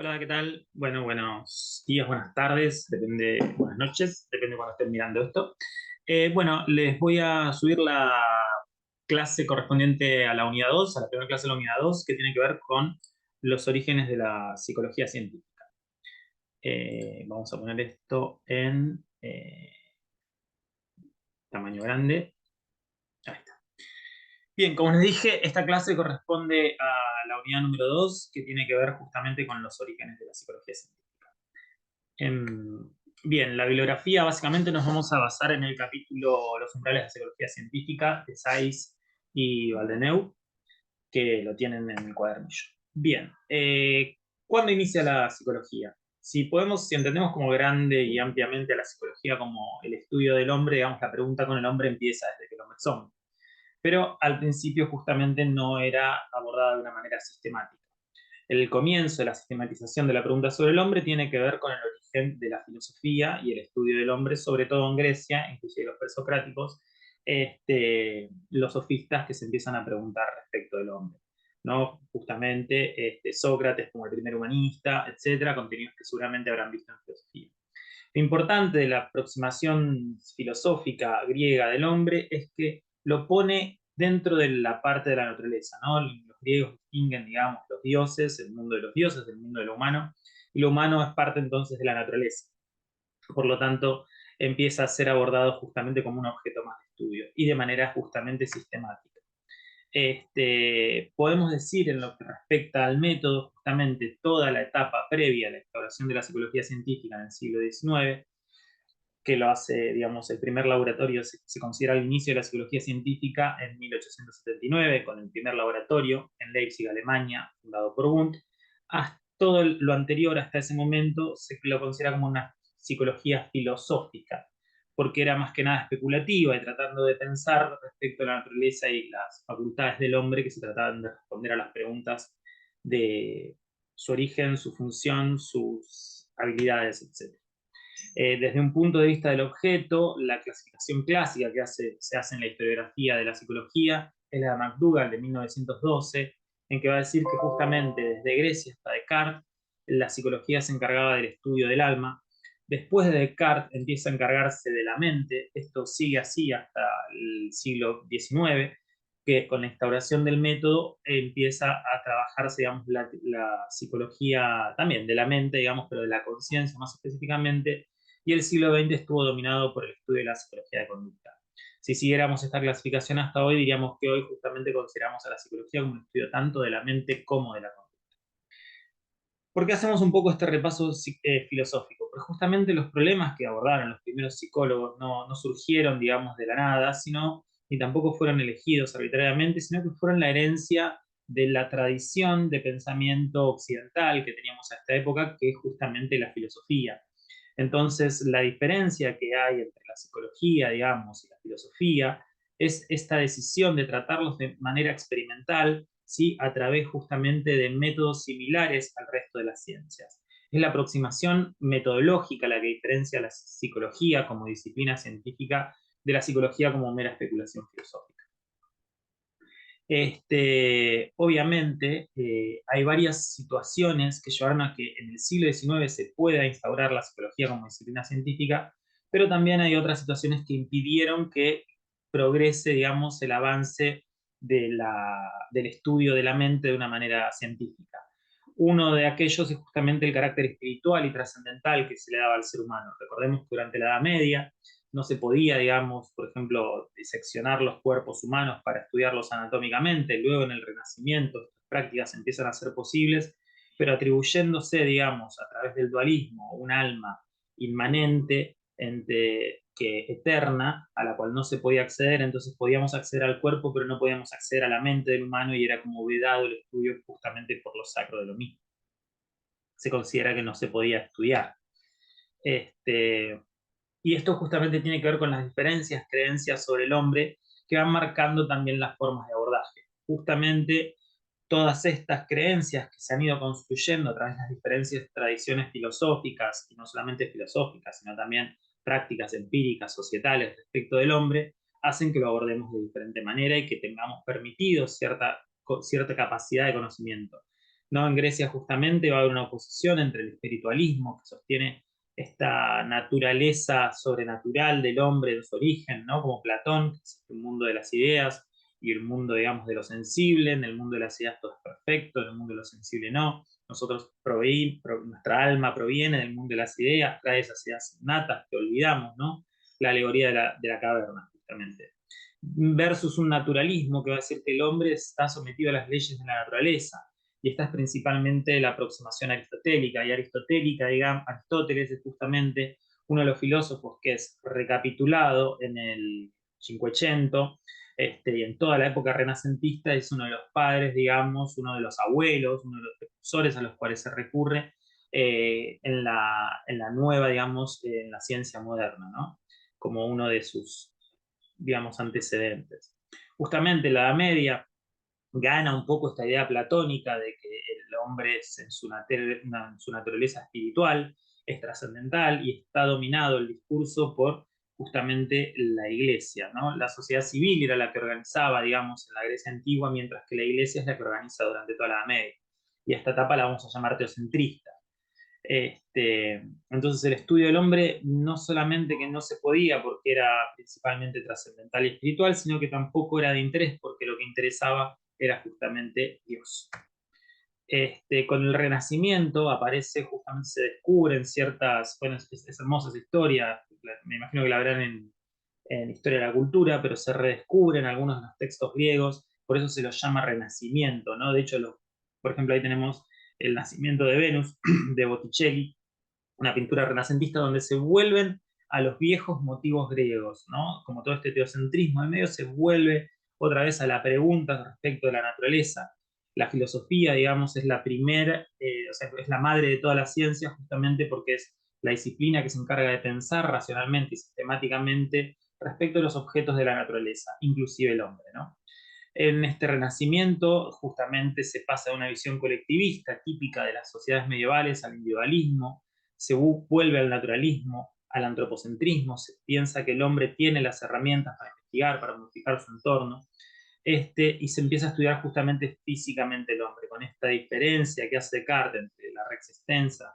Hola, ¿qué tal? Bueno, buenos días, buenas tardes, depende, buenas noches, depende de cuando estén mirando esto. Bueno, les voy a subir la clase correspondiente a la unidad 2, a la primera clase de la unidad 2, que tiene que ver con los orígenes de la psicología científica. Vamos a poner esto en tamaño grande. Ahí está. Bien, como les dije, esta clase corresponde a la unidad número 2, que tiene que ver justamente con los orígenes de la psicología científica. Em, Bien, la bibliografía básicamente nos vamos a basar en el capítulo Los umbrales de la psicología científica de Saiz y Valdeneu, que lo tienen en el cuadernillo. Bien, ¿cuándo inicia la psicología? Si entendemos como grande y ampliamente a la psicología como el estudio del hombre, digamos, la pregunta con el hombre empieza desde que el hombre es hombre. Pero al principio justamente no era abordada de una manera sistemática. El comienzo de la sistematización de la pregunta sobre el hombre tiene que ver con el origen de la filosofía y el estudio del hombre, sobre todo en Grecia, inclusive los presocráticos, los sofistas que se empiezan a preguntar respecto del hombre. ¿No? Justamente Sócrates como el primer humanista, etcétera, contenidos que seguramente habrán visto en filosofía. Lo importante de la aproximación filosófica griega del hombre es que lo pone dentro de la parte de la naturaleza, ¿no? Los griegos distinguen, digamos, los dioses, el mundo de los dioses, el mundo de lo humano, y lo humano es parte entonces de la naturaleza. Por lo tanto, empieza a ser abordado justamente como un objeto más de estudio y de manera justamente sistemática. Podemos decir en lo que respecta al método, justamente toda la etapa previa a la instauración de la psicología científica en el siglo XIX, que lo hace, digamos, el primer laboratorio, se considera el inicio de la psicología científica en 1879, con el primer laboratorio en Leipzig, Alemania, fundado por Wundt. Todo lo anterior hasta ese momento se lo considera como una psicología filosófica, porque era más que nada especulativa y tratando de pensar respecto a la naturaleza y las facultades del hombre, que se trataban de responder a las preguntas de su origen, su función, sus habilidades, etc. Desde un punto de vista del objeto, la clasificación clásica que se hace en la historiografía de la psicología es la de McDougall de 1912, en que va a decir que justamente desde Grecia hasta Descartes, la psicología se encargaba del estudio del alma. Después de Descartes empieza a encargarse de la mente. Esto sigue así hasta el siglo XIX, que con la instauración del método empieza a trabajarse, digamos, la psicología también de la mente, digamos, pero de la conciencia más específicamente, y el siglo XX estuvo dominado por el estudio de la psicología de conducta. Si siguiéramos esta clasificación hasta hoy, diríamos que hoy justamente consideramos a la psicología como un estudio tanto de la mente como de la conducta. ¿Por qué hacemos un poco este repaso filosófico? Porque justamente los problemas que abordaron los primeros psicólogos no surgieron, digamos, de la nada, sino, ni tampoco fueron elegidos arbitrariamente, sino que fueron la herencia de la tradición de pensamiento occidental que teníamos a esta época, que es justamente la filosofía. Entonces, la diferencia que hay entre la psicología, digamos, y la filosofía es esta decisión de tratarlos de manera experimental, ¿sí? A través justamente de métodos similares al resto de las ciencias. Es la aproximación metodológica la que diferencia la psicología como disciplina científica de la psicología como mera especulación filosófica. Obviamente, hay varias situaciones que llevaron a que en el siglo XIX se pueda instaurar la psicología como disciplina científica, pero también hay otras situaciones que impidieron que progrese, digamos, el avance del estudio de la mente de una manera científica. Uno de aquellos es justamente el carácter espiritual y trascendental que se le daba al ser humano. Recordemos que durante la Edad Media no se podía, digamos, por ejemplo, diseccionar los cuerpos humanos para estudiarlos anatómicamente. Luego en el Renacimiento estas prácticas empiezan a ser posibles, pero atribuyéndose, digamos, a través del dualismo, un alma inmanente, eterna, a la cual no se podía acceder. Entonces podíamos acceder al cuerpo, pero no podíamos acceder a la mente del humano, y era como vedado el estudio justamente por lo sacro de lo mismo. Se considera que no se podía estudiar. Este, y esto justamente tiene que ver con las diferencias, creencias sobre el hombre que van marcando también las formas de abordaje. Justamente todas estas creencias que se han ido construyendo a través de las diferentes tradiciones filosóficas, y no solamente filosóficas, sino también prácticas empíricas, societales respecto del hombre, hacen que lo abordemos de diferente manera y que tengamos permitido cierta capacidad de conocimiento. ¿no? En Grecia justamente va a haber una oposición entre el espiritualismo, que sostiene esta naturaleza sobrenatural del hombre en su origen, ¿no? Como Platón, que es el mundo de las ideas, y el mundo, digamos, de lo sensible. En el mundo de las ideas todo es perfecto, en el mundo de lo sensible no. Nosotros nuestra alma proviene del mundo de las ideas, trae esas ideas innatas que olvidamos, ¿no? La alegoría de la caverna, justamente. Versus un naturalismo que va a decir que el hombre está sometido a las leyes de la naturaleza. Y esta es principalmente la aproximación aristotélica. Y aristotélica, digamos, Aristóteles es justamente uno de los filósofos que es recapitulado en el Cinquecento, y en toda la época renacentista es uno de los padres, digamos, uno de los abuelos, uno de los precursores a los cuales se recurre en la nueva, digamos, en la ciencia moderna, ¿no? Como uno de sus, digamos, antecedentes. Justamente la Edad Media gana un poco esta idea platónica de que el hombre es en su naturaleza espiritual, es trascendental y está dominado el discurso por justamente la iglesia, ¿no? La sociedad civil era la que organizaba, digamos, en la Grecia antigua, mientras que la iglesia es la que organiza durante toda la Edad Media. Y a esta etapa la vamos a llamar teocentrista. Entonces el estudio del hombre no solamente que no se podía porque era principalmente trascendental y espiritual, sino que tampoco era de interés porque lo que interesaba era justamente Dios. Con el Renacimiento aparece, justamente se descubren ciertas, bueno, es hermosa esa historia, me imagino que la verán en Historia de la Cultura, pero se redescubren algunos de los textos griegos, por eso se los llama Renacimiento, ¿no? De hecho, por ejemplo, ahí tenemos el nacimiento de Venus, de Botticelli, una pintura renacentista donde se vuelven a los viejos motivos griegos, ¿no? Como todo este teocentrismo en medio se vuelve otra vez a la pregunta respecto de la naturaleza. La filosofía, digamos, es la primera, o sea, es la madre de todas las ciencias justamente porque es la disciplina que se encarga de pensar racionalmente y sistemáticamente respecto a los objetos de la naturaleza, inclusive el hombre, ¿no? En este renacimiento justamente se pasa de una visión colectivista típica de las sociedades medievales al individualismo, se vuelve al naturalismo, al antropocentrismo, se piensa que el hombre tiene las herramientas para investigar, para modificar su entorno, y se empieza a estudiar justamente físicamente el hombre, con esta diferencia que hace Descartes entre la rex extensa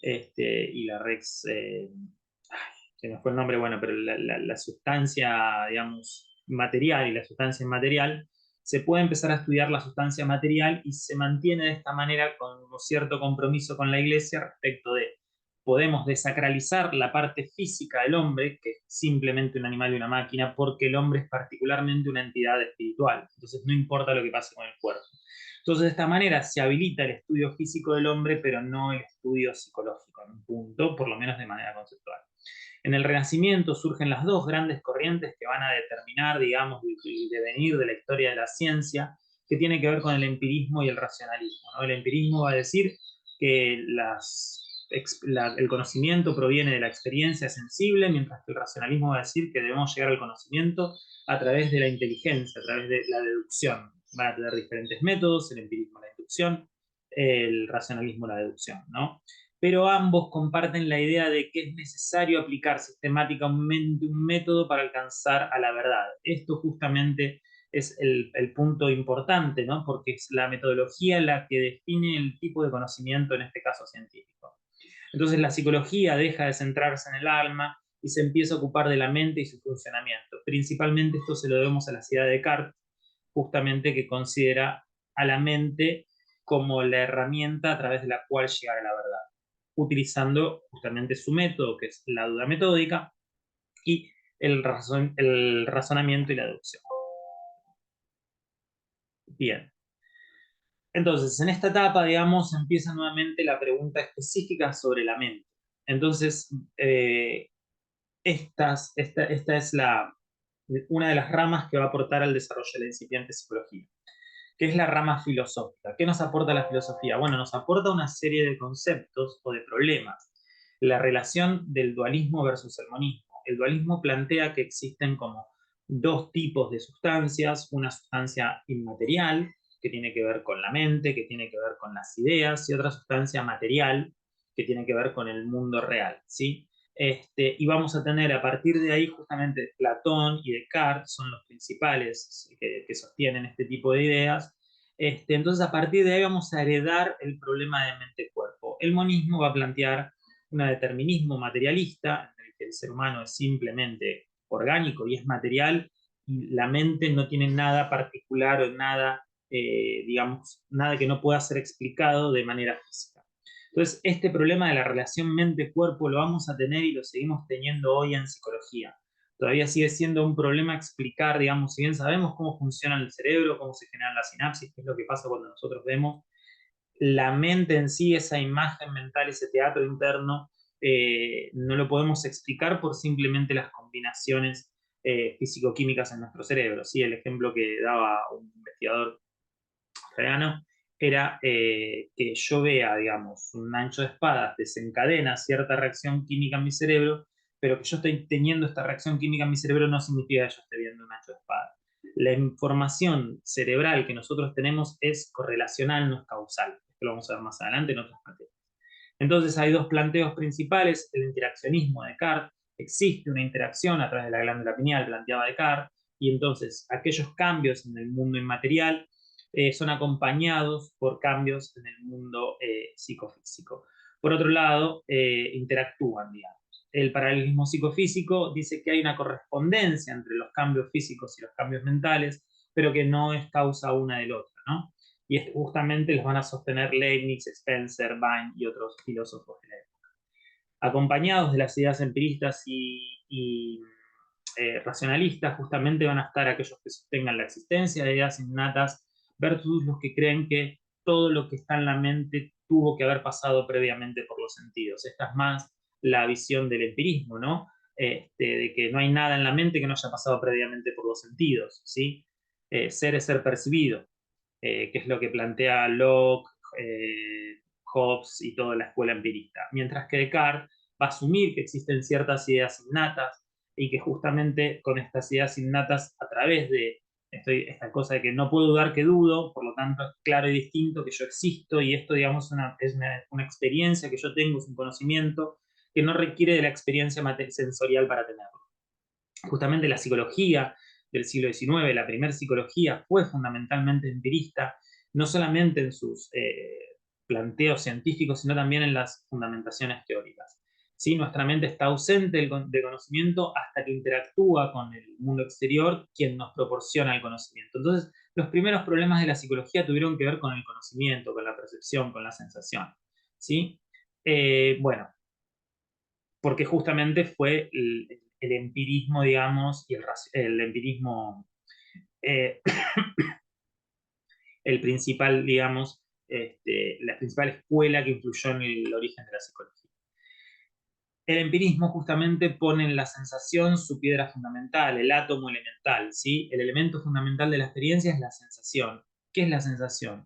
y la rex, se me fue el nombre, bueno, pero la sustancia, digamos, material y la sustancia inmaterial, se puede empezar a estudiar la sustancia material y se mantiene de esta manera con un cierto compromiso con la iglesia respecto de podemos desacralizar la parte física del hombre, que es simplemente un animal y una máquina, porque el hombre es particularmente una entidad espiritual. Entonces no importa lo que pase con el cuerpo. Entonces de esta manera se habilita el estudio físico del hombre, pero no el estudio psicológico en un punto, por lo menos de manera conceptual. En el Renacimiento surgen las dos grandes corrientes que van a determinar, digamos, el devenir de la historia de la ciencia, que tiene que ver con el empirismo y el racionalismo, ¿no? El empirismo va a decir que el conocimiento proviene de la experiencia sensible, mientras que el racionalismo va a decir que debemos llegar al conocimiento a través de la inteligencia, a través de la deducción. Van a tener diferentes métodos, el empirismo la inducción, el racionalismo la deducción, ¿no? Pero ambos comparten la idea de que es necesario aplicar sistemáticamente un método para alcanzar a la verdad. Esto justamente es el punto importante, ¿no? Porque es la metodología la que define el tipo de conocimiento, en este caso científico. Entonces la psicología deja de centrarse en el alma y se empieza a ocupar de la mente y su funcionamiento. Principalmente esto se lo debemos a la ciudad de Descartes, justamente que considera a la mente como la herramienta a través de la cual llegar a la verdad, utilizando justamente su método, que es la duda metódica, y el razonamiento y la deducción. Bien. Entonces, en esta etapa, digamos, empieza nuevamente la pregunta específica sobre la mente. Entonces, esta es una de las ramas que va a aportar al desarrollo de la incipiente psicología, que es la rama filosófica. ¿Qué nos aporta la filosofía? Bueno, nos aporta una serie de conceptos o de problemas. La relación del dualismo versus el monismo. El dualismo plantea que existen como dos tipos de sustancias, una sustancia inmaterial, que tiene que ver con la mente, que tiene que ver con las ideas, y otra sustancia material, que tiene que ver con el mundo real, ¿sí? Y vamos a tener a partir de ahí justamente Platón y Descartes son los principales que sostienen este tipo de ideas, Entonces, a partir de ahí vamos a heredar el problema de mente-cuerpo. El monismo va a plantear un determinismo materialista, en el que el ser humano es simplemente orgánico y es material, y la mente no tiene nada particular o nada, digamos, nada que no pueda ser explicado de manera física. Entonces, este problema de la relación mente-cuerpo lo vamos a tener y lo seguimos teniendo hoy en psicología. Todavía sigue siendo un problema explicar, digamos, si bien sabemos cómo funciona el cerebro, cómo se generan las sinapsis, qué es lo que pasa cuando nosotros vemos, la mente en sí, esa imagen mental, ese teatro interno, no lo podemos explicar por simplemente las combinaciones físico-químicas en nuestro cerebro. ¿Sí? El ejemplo que daba un investigador australiano era que yo vea, digamos, un ancho de espadas desencadena cierta reacción química en mi cerebro, pero que yo estoy teniendo esta reacción química en mi cerebro no significa que yo esté viendo un ancho de espada. La información cerebral que nosotros tenemos es correlacional, no es causal. Esto lo vamos a ver más adelante en otras materias. Entonces hay dos planteos principales, el interaccionismo de Descartes, existe una interacción a través de la glándula pineal, planteaba Descartes, y entonces aquellos cambios en el mundo inmaterial son acompañados por cambios en el mundo psicofísico. Por otro lado, interactúan, digamos. El paralelismo psicofísico dice que hay una correspondencia entre los cambios físicos y los cambios mentales, pero que no es causa una del otro, ¿no? Y justamente los van a sostener Leibniz, Spencer, Bain y otros filósofos de la época. Acompañados de las ideas empiristas y racionalistas, justamente van a estar aquellos que sostengan la existencia de ideas innatas versus los que creen que todo lo que está en la mente tuvo que haber pasado previamente por los sentidos. Esta es más la visión del empirismo, ¿no? De que no hay nada en la mente que no haya pasado previamente por los sentidos, ¿sí? Ser es ser percibido, que es lo que plantea Locke, Hobbes y toda la escuela empirista. Mientras que Descartes va a asumir que existen ciertas ideas innatas y que justamente con estas ideas innatas, a través de esta cosa de que no puedo dudar que dudo, por lo tanto es claro y distinto que yo existo y esto, digamos, es una experiencia que yo tengo, es un conocimiento que no requiere de la experiencia sensorial para tenerlo. Justamente la psicología del siglo XIX, la primera psicología, fue fundamentalmente empirista, no solamente en sus planteos científicos, sino también en las fundamentaciones teóricas. ¿Sí? Nuestra mente está ausente de conocimiento hasta que interactúa con el mundo exterior, quien nos proporciona el conocimiento. Entonces, los primeros problemas de la psicología tuvieron que ver con el conocimiento, con la percepción, con la sensación. ¿Sí? Bueno, porque justamente fue el empirismo, digamos, y el empirismo, eh, el principal, digamos, la principal escuela que influyó en el origen de la psicología. El empirismo justamente pone en la sensación su piedra fundamental, el átomo elemental, ¿sí? El elemento fundamental de la experiencia es la sensación. ¿Qué es la sensación?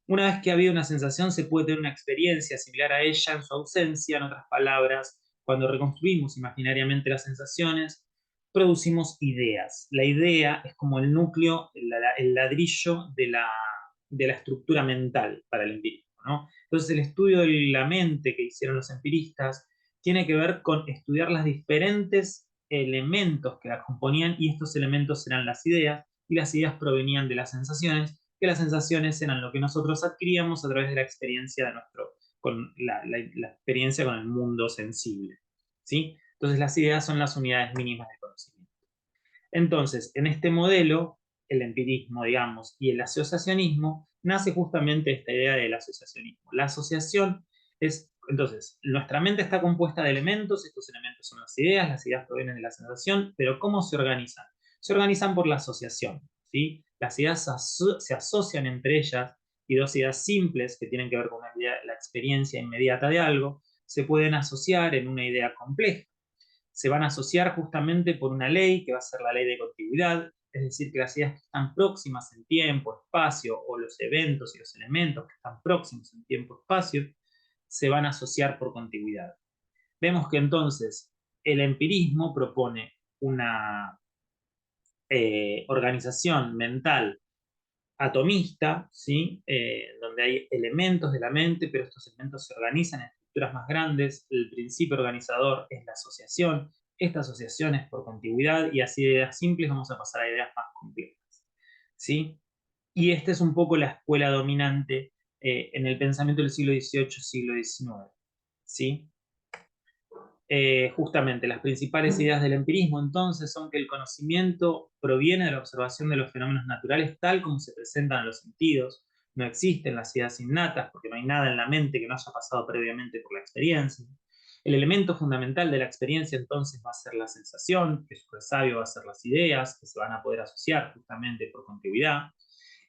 Una vez que ha habido una sensación, se puede tener una experiencia similar a ella en su ausencia. En otras palabras, cuando reconstruimos imaginariamente las sensaciones, producimos ideas. La idea es como el núcleo, el ladrillo de la estructura mental para el empirismo, ¿no? Entonces, el estudio de la mente que hicieron los empiristas tiene que ver con estudiar los diferentes elementos que la componían, y estos elementos eran las ideas, y las ideas provenían de las sensaciones, que las sensaciones eran lo que nosotros adquiríamos a través de la experiencia de con la experiencia con el mundo sensible, ¿sí? Entonces las ideas son las unidades mínimas de conocimiento. Entonces, en este modelo, el empirismo, digamos, y el asociacionismo, nace justamente esta idea del asociacionismo. La asociación es, entonces, nuestra mente está compuesta de elementos, estos elementos son las ideas provienen de la sensación, pero ¿cómo se organizan? Se organizan por la asociación, ¿sí? Las ideas se asocian entre ellas, y dos ideas simples que tienen que ver con la experiencia inmediata de algo, se pueden asociar en una idea compleja. Se van a asociar justamente por una ley que va a ser la ley de contigüidad, es decir, que las ideas que están próximas en tiempo, espacio, o los eventos y los elementos que están próximos en tiempo, espacio, se van a asociar por contigüidad. Vemos que entonces el empirismo propone una organización mental atomista, ¿sí? Donde hay elementos de la mente, pero estos elementos se organizan en estructuras más grandes. El principio organizador es la asociación. Esta asociación es por contigüidad, y así de ideas simples vamos a pasar a ideas más complejas, ¿sí? Y esta es un poco la escuela dominante en el pensamiento del siglo XVIII, siglo XIX. ¿Sí? Justamente las principales ideas del empirismo entonces son que el conocimiento proviene de la observación de los fenómenos naturales tal como se presentan en los sentidos. No existen las ideas innatas porque no hay nada en la mente que no haya pasado previamente por la experiencia. El elemento fundamental de la experiencia entonces va a ser la sensación, que súper sabio va a ser las ideas, que se van a poder asociar justamente por contigüidad.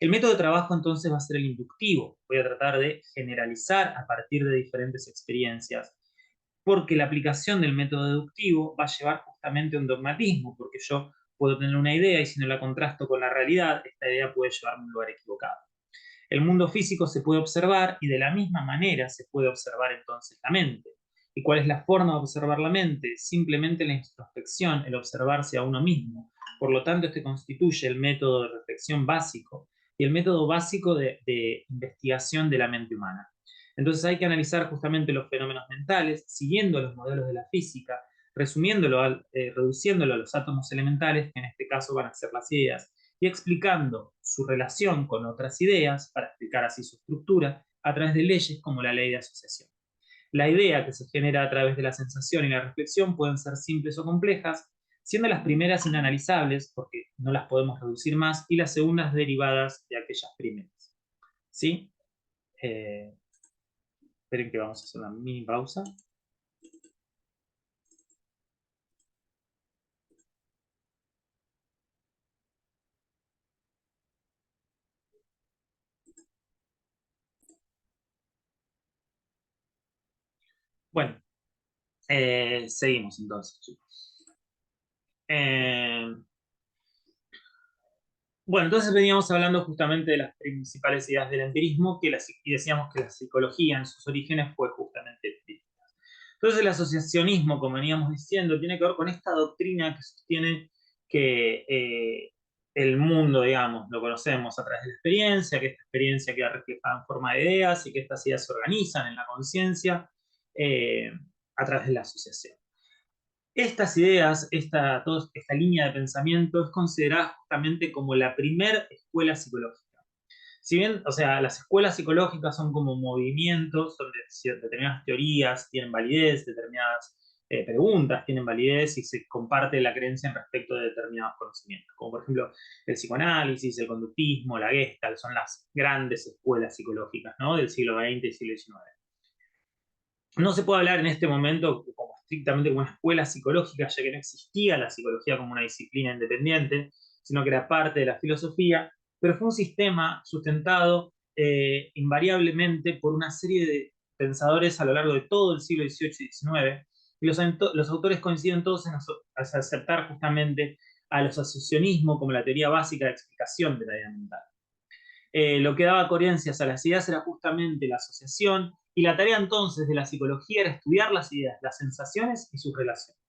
El método de trabajo entonces va a ser el inductivo. Voy a tratar de generalizar a partir de diferentes experiencias porque la aplicación del método deductivo va a llevar justamente a un dogmatismo, porque yo puedo tener una idea y si no la contrasto con la realidad, esta idea puede llevarme a un lugar equivocado. El mundo físico se puede observar y de la misma manera se puede observar entonces la mente. ¿Y cuál es la forma de observar la mente? Simplemente la introspección, el observarse a uno mismo. Por lo tanto, este constituye el método de reflexión básico y el método básico de investigación de la mente humana. Entonces hay que analizar justamente los fenómenos mentales, siguiendo los modelos de la física, reduciéndolo a los átomos elementales, que en este caso van a ser las ideas, y explicando su relación con otras ideas, para explicar así su estructura, a través de leyes como la ley de asociación. La idea que se genera a través de la sensación y la reflexión pueden ser simples o complejas, siendo las primeras inanalizables, porque no las podemos reducir más, y las segundas derivadas de aquellas primeras. ¿Sí? Esperen que vamos a hacer una mini pausa. Bueno, seguimos entonces, chicos. Eh, bueno, entonces veníamos hablando justamente de las principales ideas del empirismo y decíamos que la psicología en sus orígenes fue justamente empírica. Entonces el asociacionismo, como veníamos diciendo, tiene que ver con esta doctrina que sostiene que el mundo, digamos, lo conocemos a través de la experiencia, que esta experiencia queda reflejada en forma de ideas y que estas ideas se organizan en la conciencia eh, a través de la asociación. Estas ideas, toda esta línea de pensamiento es considerada justamente como la primer escuela psicológica. Si bien, o sea, las escuelas psicológicas son como movimientos donde determinadas teorías tienen validez, determinadas preguntas tienen validez y se comparte la creencia en respecto de determinados conocimientos, como por ejemplo el psicoanálisis, el conductismo, la Gestalt, son las grandes escuelas psicológicas, ¿no? Del siglo XX y siglo XIX. No se puede hablar en este momento como estrictamente como una escuela psicológica, ya que no existía la psicología como una disciplina independiente, sino que era parte de la filosofía, pero fue un sistema sustentado invariablemente por una serie de pensadores a lo largo de todo el siglo XVIII y XIX, y los autores coinciden todos en aceptar justamente al asociacionismo como la teoría básica de explicación de la idea mental. Lo que daba coherencias a las ideas era justamente la asociación, y la tarea entonces de la psicología era estudiar las ideas, las sensaciones y sus relaciones.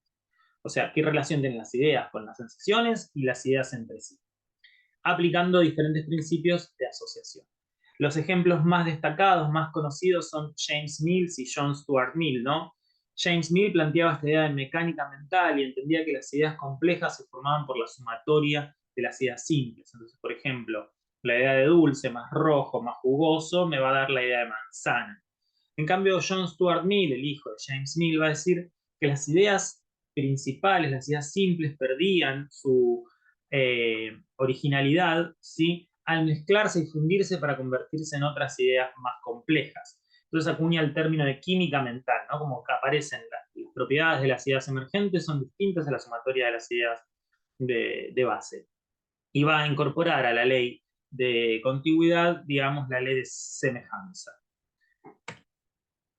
O sea, qué relación tienen las ideas con las sensaciones y las ideas entre sí, aplicando diferentes principios de asociación. Los ejemplos más destacados, más conocidos son James Mills y John Stuart Mill, ¿no? James Mill planteaba esta idea de mecánica mental y entendía que las ideas complejas se formaban por la sumatoria de las ideas simples. Entonces, por ejemplo, la idea de dulce más rojo más jugoso me va a dar la idea de manzana. En cambio, John Stuart Mill, el hijo de James Mill, va a decir que las ideas principales, las ideas simples, perdían su originalidad, ¿sí? Al mezclarse y fundirse para convertirse en otras ideas más complejas. Entonces acuña el término de química mental, ¿no? Como que aparecen las propiedades de las ideas emergentes son distintas a la sumatoria de las ideas de base. Y va a incorporar a la ley de contigüidad, digamos, la ley de semejanza.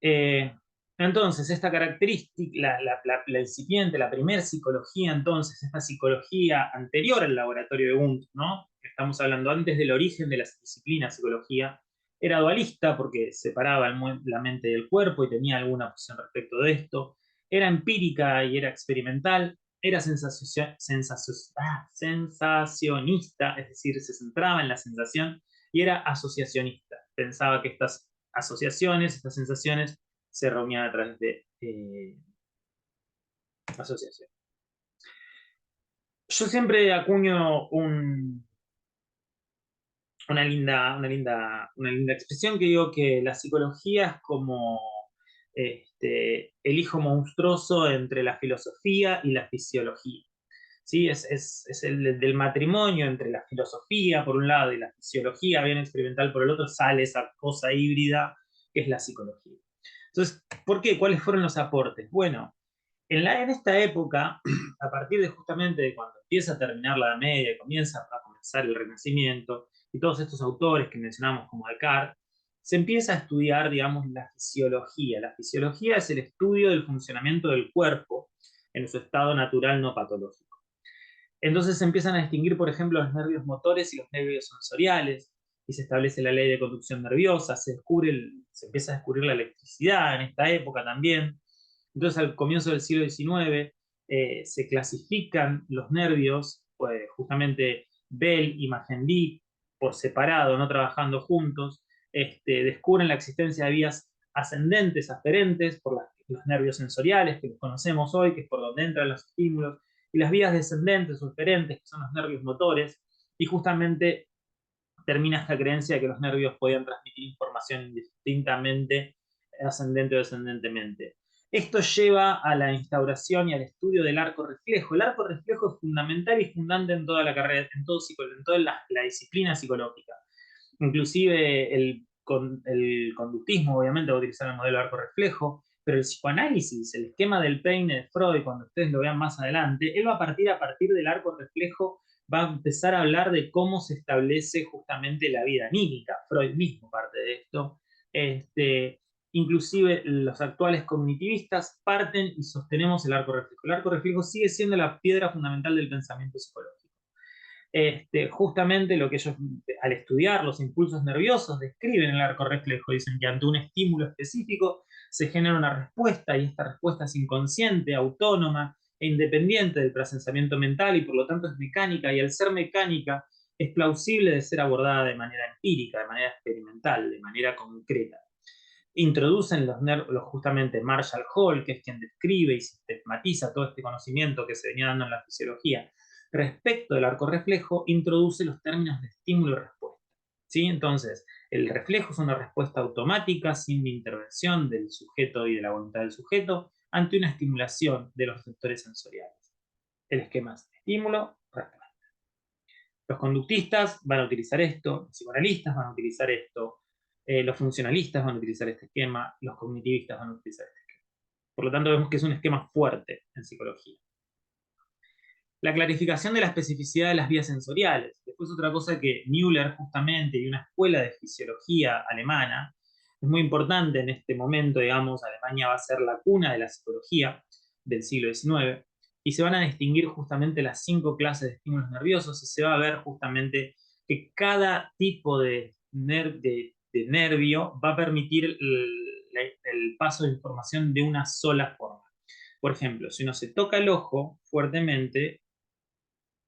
Eh, entonces, esta característica, la incipiente, la primera psicología, entonces, esta psicología anterior al laboratorio de Wundt, ¿no? Estamos hablando antes del origen de la disciplina psicología, era dualista porque separaba la mente del cuerpo y tenía alguna posición respecto de esto, era empírica y era experimental, era sensacionista, es decir, se centraba en la sensación, y era asociacionista, pensaba que estas asociaciones, estas sensaciones se reunían a través de asociación. Yo siempre acuño una linda expresión que digo que la psicología es como el hijo monstruoso entre la filosofía y la fisiología. ¿Sí? Es el del matrimonio entre la filosofía por un lado y la fisiología bien experimental por el otro, sale esa cosa híbrida que es la psicología. Entonces, ¿por qué? ¿Cuáles fueron los aportes? Bueno, en esta época, a partir de justamente de cuando empieza a terminar la Edad Media y comienza a comenzar el Renacimiento, y todos estos autores que mencionamos como Descartes, se empieza a estudiar, digamos, la fisiología. La fisiología es el estudio del funcionamiento del cuerpo en su estado natural no patológico. Entonces se empiezan a distinguir, por ejemplo, los nervios motores y los nervios sensoriales, y se establece la ley de conducción nerviosa, se empieza a descubrir la electricidad en esta época también. Entonces, al comienzo del siglo XIX, se clasifican los nervios, pues, justamente Bell y Magendie, por separado, no trabajando juntos, descubren la existencia de vías ascendentes, aferentes, por los nervios sensoriales que los conocemos hoy, que es por donde entran los estímulos, y las vías descendentes o eferentes, que son los nervios motores, y justamente termina esta creencia de que los nervios podían transmitir información indistintamente, ascendente o descendentemente. Esto lleva a la instauración y al estudio del arco reflejo. El arco reflejo es fundamental y fundante en toda la carrera, en toda la disciplina psicológica. Inclusive el conductismo, obviamente, va a utilizar el modelo de arco reflejo, pero el psicoanálisis, el esquema del peine de Freud, cuando ustedes lo vean más adelante, él va a partir del arco reflejo, va a empezar a hablar de cómo se establece justamente la vida anímica. Freud mismo parte de esto. Inclusive los actuales cognitivistas parten y sostenemos el arco reflejo. El arco reflejo sigue siendo la piedra fundamental del pensamiento psicológico. Justamente lo que ellos, al estudiar los impulsos nerviosos, describen en el arco reflejo, dicen que ante un estímulo específico se genera una respuesta y esta respuesta es inconsciente, autónoma e independiente del procesamiento mental y por lo tanto es mecánica y al ser mecánica es plausible de ser abordada de manera empírica, de manera experimental, de manera concreta. Introducen justamente Marshall Hall, que es quien describe y sistematiza todo este conocimiento que se venía dando en la fisiología respecto del arco reflejo, introduce los términos de estímulo y respuesta. ¿Sí? Entonces, el reflejo es una respuesta automática sin intervención del sujeto y de la voluntad del sujeto ante una estimulación de los receptores sensoriales. El esquema es estímulo, respuesta. Los conductistas van a utilizar esto, los psicoanalistas van a utilizar esto, los funcionalistas van a utilizar este esquema, los cognitivistas van a utilizar este esquema. Por lo tanto, vemos que es un esquema fuerte en psicología. La clarificación de la especificidad de las vías sensoriales. Después otra cosa que Müller justamente y una escuela de fisiología alemana, es muy importante en este momento, digamos, Alemania va a ser la cuna de la psicología del siglo XIX, y se van a distinguir justamente las 5 clases de estímulos nerviosos y se va a ver justamente que cada tipo de nervio va a permitir el paso de información de una sola forma. Por ejemplo, si uno se toca el ojo fuertemente,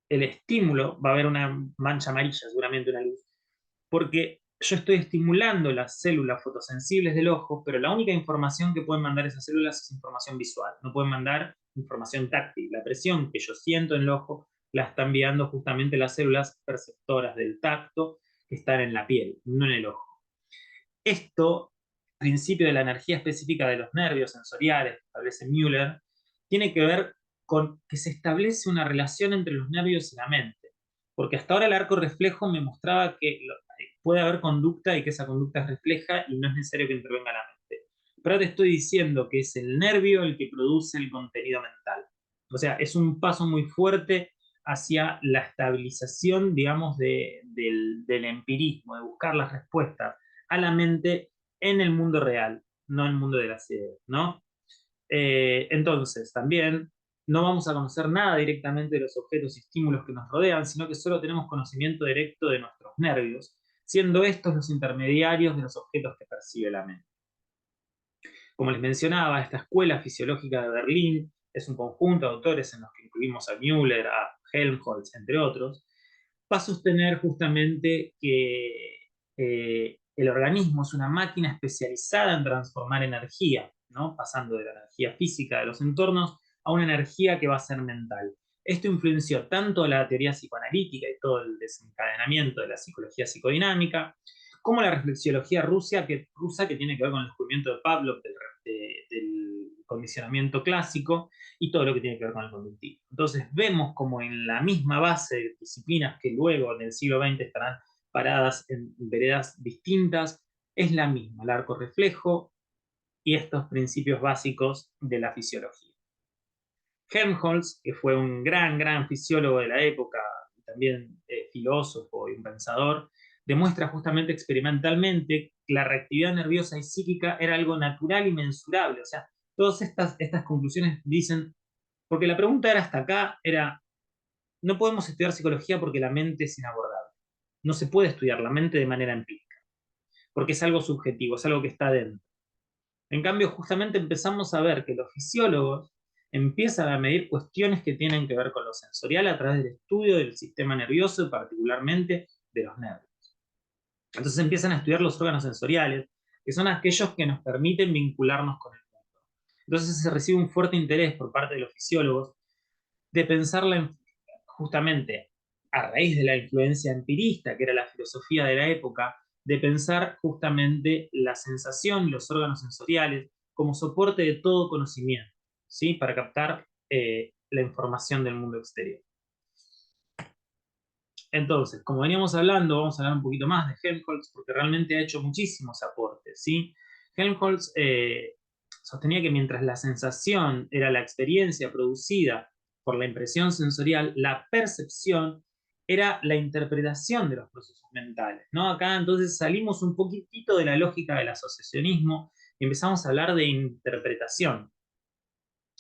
el estímulo va a haber una mancha amarilla, seguramente una luz, porque yo estoy estimulando las células fotosensibles del ojo, pero la única información que pueden mandar esas células es información visual, no pueden mandar información táctil. La presión que yo siento en el ojo la están enviando justamente las células perceptoras del tacto que están en la piel, no en el ojo. Esto, principio de la energía específica de los nervios sensoriales, que establece Müller, tiene que ver con que se establece una relación entre los nervios y la mente. Porque hasta ahora el arco reflejo me mostraba que puede haber conducta y que esa conducta es refleja y no es necesario que intervenga la mente. Pero ahora te estoy diciendo que es el nervio el que produce el contenido mental. O sea, es un paso muy fuerte hacia la estabilización, digamos, del empirismo, de buscar las respuestas a la mente en el mundo real, no en el mundo de las ideas, ¿no? Entonces, también no vamos a conocer nada directamente de los objetos y estímulos que nos rodean, sino que solo tenemos conocimiento directo de nuestros nervios, siendo estos los intermediarios de los objetos que percibe la mente. Como les mencionaba, esta escuela fisiológica de Berlín es un conjunto de autores en los que incluimos a Müller, a Helmholtz, entre otros, va a sostener justamente que el organismo es una máquina especializada en transformar energía, ¿no? Pasando de la energía física de los entornos a una energía que va a ser mental. Esto influenció tanto la teoría psicoanalítica y todo el desencadenamiento de la psicología psicodinámica, como la reflexiología rusa que tiene que ver con el descubrimiento de Pavlov del condicionamiento clásico y todo lo que tiene que ver con el conductismo. Entonces vemos como en la misma base de disciplinas que luego en el siglo XX estarán paradas en veredas distintas, es la misma, el arco reflejo y estos principios básicos de la fisiología. Helmholtz, que fue un gran fisiólogo de la época, también filósofo y un pensador, demuestra justamente experimentalmente que la reactividad nerviosa y psíquica era algo natural y mensurable. O sea, todas estas conclusiones dicen, porque la pregunta era hasta acá, era, no podemos estudiar psicología porque la mente es inabordable. No se puede estudiar la mente de manera empírica, porque es algo subjetivo, es algo que está dentro. En cambio, justamente empezamos a ver que los fisiólogos empiezan a medir cuestiones que tienen que ver con lo sensorial a través del estudio del sistema nervioso y particularmente de los nervios. Entonces empiezan a estudiar los órganos sensoriales, que son aquellos que nos permiten vincularnos con el mundo. Entonces se recibe un fuerte interés por parte de los fisiólogos de pensarla justamente a raíz de la influencia empirista, que era la filosofía de la época, de pensar justamente la sensación, los órganos sensoriales, como soporte de todo conocimiento, ¿sí? Para captar la información del mundo exterior. Entonces, como veníamos hablando, vamos a hablar un poquito más de Helmholtz, porque realmente ha hecho muchísimos aportes, ¿sí? Helmholtz sostenía que mientras la sensación era la experiencia producida por la impresión sensorial, la percepción era la interpretación de los procesos mentales, ¿no? Acá entonces salimos un poquitito de la lógica del asociacionismo y empezamos a hablar de interpretación.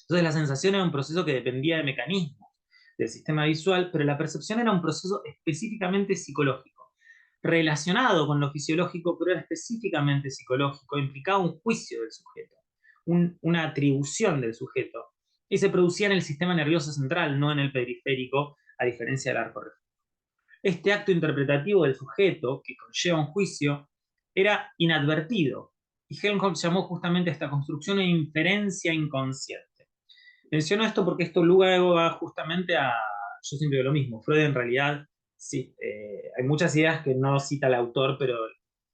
Entonces la sensación era un proceso que dependía de mecanismos del sistema visual, pero la percepción era un proceso específicamente psicológico, relacionado con lo fisiológico, pero era específicamente psicológico, implicaba un juicio del sujeto, una atribución del sujeto, y se producía en el sistema nervioso central, no en el periférico, a diferencia del arco reflejo. Este acto interpretativo del sujeto, que conlleva un juicio, era inadvertido, y Helmholtz llamó justamente a esta construcción de inferencia inconsciente. Menciono esto porque esto luego va justamente a, yo siempre digo lo mismo, Freud en realidad, sí, hay muchas ideas que no cita el autor, pero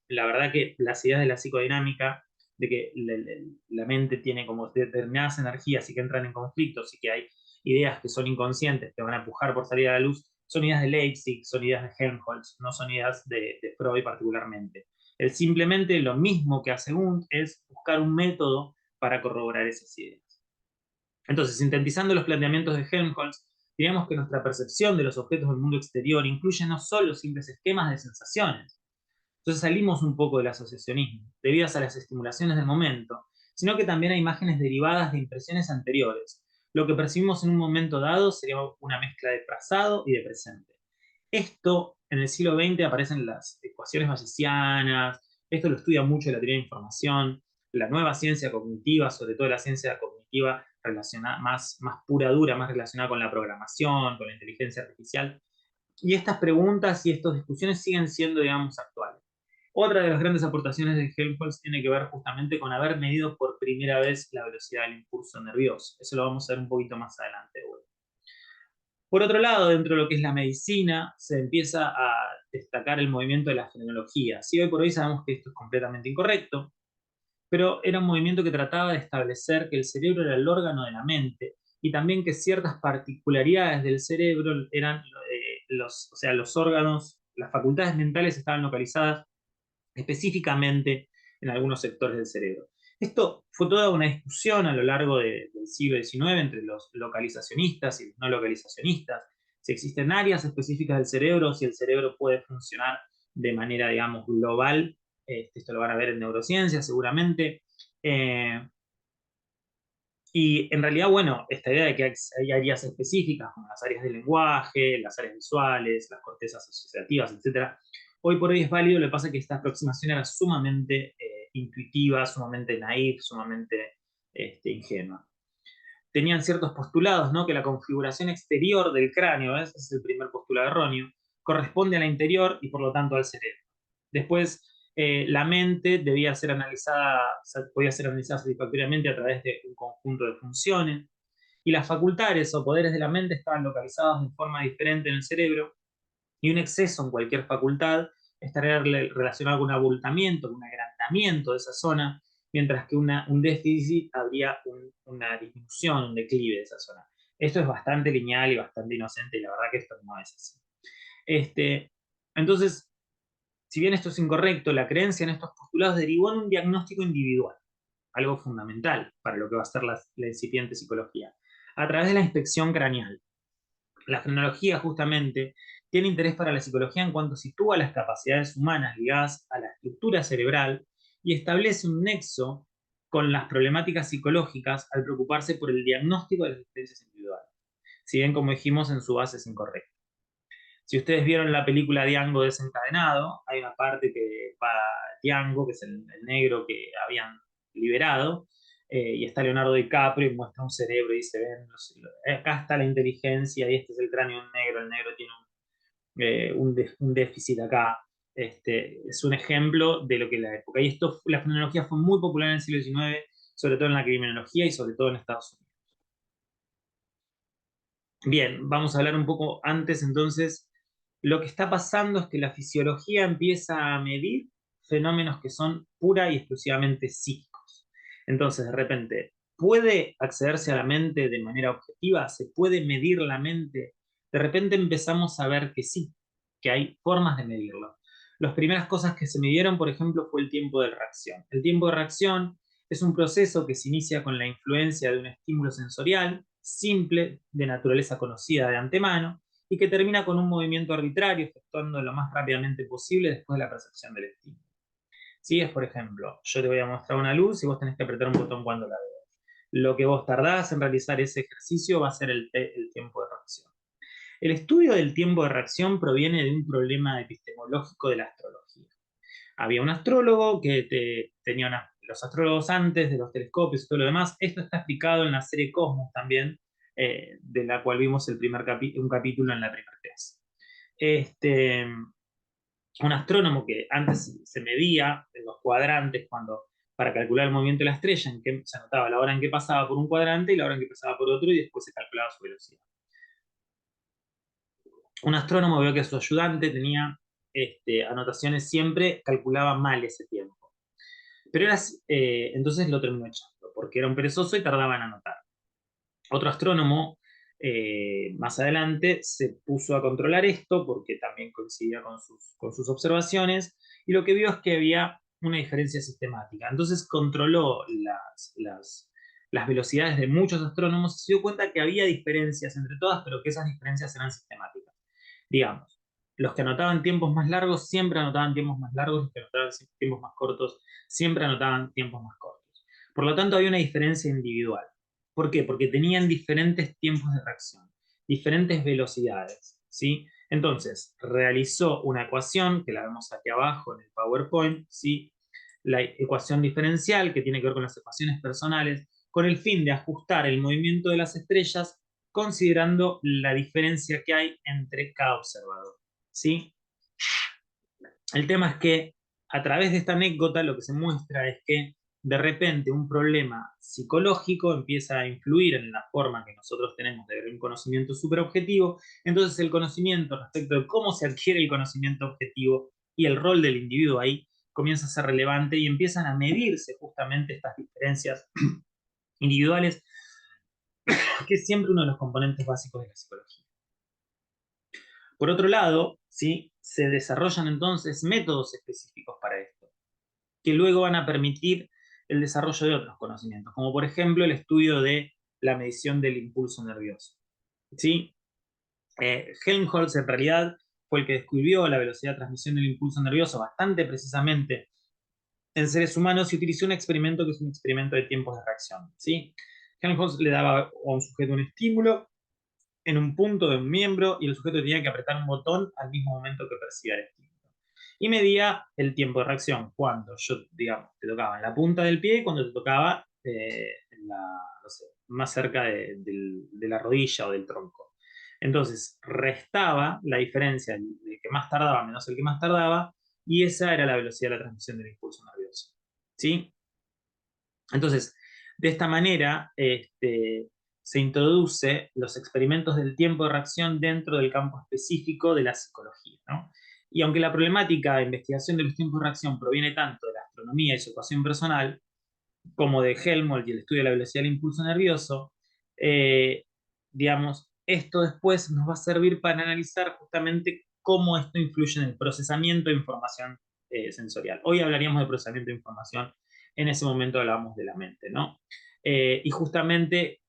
la verdad que las ideas de la psicodinámica, de que la mente tiene como determinadas energías y que entran en conflictos y que hay ideas que son inconscientes, que van a empujar por salir a la luz, son ideas de Leipzig, son ideas de Helmholtz, no son ideas de Freud particularmente. Él simplemente lo mismo que hace Wundt es buscar un método para corroborar esas ideas. Entonces, sintetizando los planteamientos de Helmholtz, diríamos que nuestra percepción de los objetos del mundo exterior incluye no solo simples esquemas de sensaciones. Entonces salimos un poco del asociacionismo, debidas a las estimulaciones del momento, sino que también hay imágenes derivadas de impresiones anteriores. Lo que percibimos en un momento dado sería una mezcla de pasado y de presente. Esto, en el siglo XX aparecen las ecuaciones bayesianas, esto lo estudia mucho la teoría de información, la nueva ciencia cognitiva, sobre todo la ciencia cognitiva relacionada, más pura, dura, más relacionada con la programación, con la inteligencia artificial. Y estas preguntas y estas discusiones siguen siendo, digamos, actuales. Otra de las grandes aportaciones de Helmholtz tiene que ver justamente con haber medido por primera vez la velocidad del impulso nervioso. Eso lo vamos a ver un poquito más adelante. Por otro lado, dentro de lo que es la medicina, se empieza a destacar el movimiento de la frenología. Sí, hoy por hoy sabemos que esto es completamente incorrecto, pero era un movimiento que trataba de establecer que el cerebro era el órgano de la mente y también que ciertas particularidades del cerebro eran o sea, los órganos, las facultades mentales estaban localizadas específicamente en algunos sectores del cerebro. Esto fue toda una discusión a lo largo del siglo XIX entre los localizacionistas y los no localizacionistas, si existen áreas específicas del cerebro, si el cerebro puede funcionar de manera, digamos, global. Esto lo van a ver en neurociencia seguramente. Y en realidad, bueno, esta idea de que hay áreas específicas, como las áreas del lenguaje, las áreas visuales, las cortezas asociativas, etc., hoy por hoy es válido. Lo que pasa es que esta aproximación era sumamente intuitiva, sumamente naif, sumamente ingenua. Tenían ciertos postulados, ¿no? Que la configuración exterior del cráneo, ese es el primer postulado erróneo, corresponde a la interior y por lo tanto al cerebro. Después, la mente debía ser analizada, podía ser analizada satisfactoriamente a través de un conjunto de funciones. y las facultades o poderes de la mente estaban localizados de forma diferente en el cerebro, y un exceso en cualquier facultad estaría relacionado con un abultamiento, con un agrandamiento de esa zona, mientras que un déficit habría una disminución, un declive de esa zona. Esto es bastante lineal y bastante inocente, y la verdad que esto no es así. Entonces, si bien esto es incorrecto, la creencia en estos postulados derivó en un diagnóstico individual, algo fundamental para lo que va a ser la incipiente psicología, a través de la inspección craneal. La frenología, justamente, tiene interés para la psicología en cuanto sitúa las capacidades humanas ligadas a la estructura cerebral y establece un nexo con las problemáticas psicológicas al preocuparse por el diagnóstico de las experiencias individuales. Si bien, como dijimos, en su base es incorrecto. Si ustedes vieron la película Django desencadenado, hay una parte que va Django, que es el negro que habían liberado, y está Leonardo DiCaprio y muestra un cerebro y dice, ven, acá está la inteligencia y este es el cráneo negro, el negro tiene un déficit acá. Es un ejemplo de lo que es la época. Y la frenología fue muy popular en el siglo XIX, sobre todo en la criminología y sobre todo en Estados Unidos. Bien, vamos a hablar un poco antes entonces. Lo que está pasando es que la fisiología empieza a medir fenómenos que son pura y exclusivamente psíquicos. Entonces, de repente, ¿puede accederse a la mente de manera objetiva? ¿Se puede medir la mente? De repente empezamos a ver que sí, que hay formas de medirlo. Las primeras cosas que se midieron, por ejemplo, fue el tiempo de reacción. El tiempo de reacción es un proceso que se inicia con la influencia de un estímulo sensorial simple, de naturaleza conocida de antemano, y que termina con un movimiento arbitrario, efectuando lo más rápidamente posible después de la percepción del estímulo. Si es, por ejemplo, yo te voy a mostrar una luz y vos tenés que apretar un botón cuando la veas. Lo que vos tardás en realizar ese ejercicio va a ser el tiempo de reacción. El estudio del tiempo de reacción proviene de un problema epistemológico de la astrología. Había un astrólogo que tenía los astrólogos antes de los telescopios y todo lo demás. Esto está explicado en la serie Cosmos también, de la cual vimos un capítulo en la primera clase. Un astrónomo que antes se medía en los cuadrantes para calcular el movimiento de la estrella, en que se anotaba la hora en que pasaba por un cuadrante y la hora en que pasaba por otro, y después se calculaba su velocidad. Un astrónomo vio que su ayudante tenía anotaciones, siempre calculaba mal ese tiempo. Pero entonces lo terminó echando, porque era un perezoso y tardaba en anotar. Otro astrónomo, más adelante, se puso a controlar esto, porque también coincidía con sus observaciones, y lo que vio es que había una diferencia sistemática. Entonces controló las velocidades de muchos astrónomos y se dio cuenta que había diferencias entre todas, pero que esas diferencias eran sistemáticas. Digamos, los que anotaban tiempos más largos siempre anotaban tiempos más largos, los que anotaban tiempos más cortos siempre anotaban tiempos más cortos. Por lo tanto, había una diferencia individual. ¿Por qué? Porque tenían diferentes tiempos de reacción, diferentes velocidades, ¿sí? Entonces, realizó una ecuación, que la vemos aquí abajo en el PowerPoint, ¿sí? La ecuación diferencial, que tiene que ver con las ecuaciones personales, con el fin de ajustar el movimiento de las estrellas considerando la diferencia que hay entre cada observador, ¿sí? El tema es que a través de esta anécdota lo que se muestra es que de repente un problema psicológico empieza a influir en la forma que nosotros tenemos de ver un conocimiento superobjetivo. Entonces el conocimiento respecto de cómo se adquiere el conocimiento objetivo y el rol del individuo ahí comienza a ser relevante y empiezan a medirse justamente estas diferencias individuales, que es siempre uno de los componentes básicos de la psicología. Por otro lado, ¿sí?, se desarrollan entonces métodos específicos para esto, que luego van a permitir el desarrollo de otros conocimientos, como por ejemplo el estudio de la medición del impulso nervioso. ¿Sí? Helmholtz en realidad fue el que descubrió la velocidad de transmisión del impulso nervioso bastante precisamente en seres humanos y utilizó un experimento que es un experimento de tiempos de reacción. ¿Sí? Helmholtz le daba a un sujeto un estímulo en un punto de un miembro y el sujeto tenía que apretar un botón al mismo momento que percibía el estímulo. Y medía el tiempo de reacción, cuando digamos, te tocaba en la punta del pie y cuando te tocaba no sé, más cerca de la rodilla o del tronco. Entonces, restaba la diferencia del que más tardaba menos el que más tardaba, y esa era la velocidad de la transmisión del impulso nervioso. ¿Sí? Entonces, de esta manera, se introduce los experimentos del tiempo de reacción dentro del campo específico de la psicología, ¿no? Y aunque la problemática de investigación de los tiempos de reacción proviene tanto de la astronomía y su ecuación personal, como de Helmholtz y el estudio de la velocidad del impulso nervioso, eh, digamos, esto después nos va a servir para analizar justamente cómo esto influye en el procesamiento de información sensorial. Hoy hablaríamos de procesamiento de información, en ese momento hablábamos de la mente, ¿no? Y justamente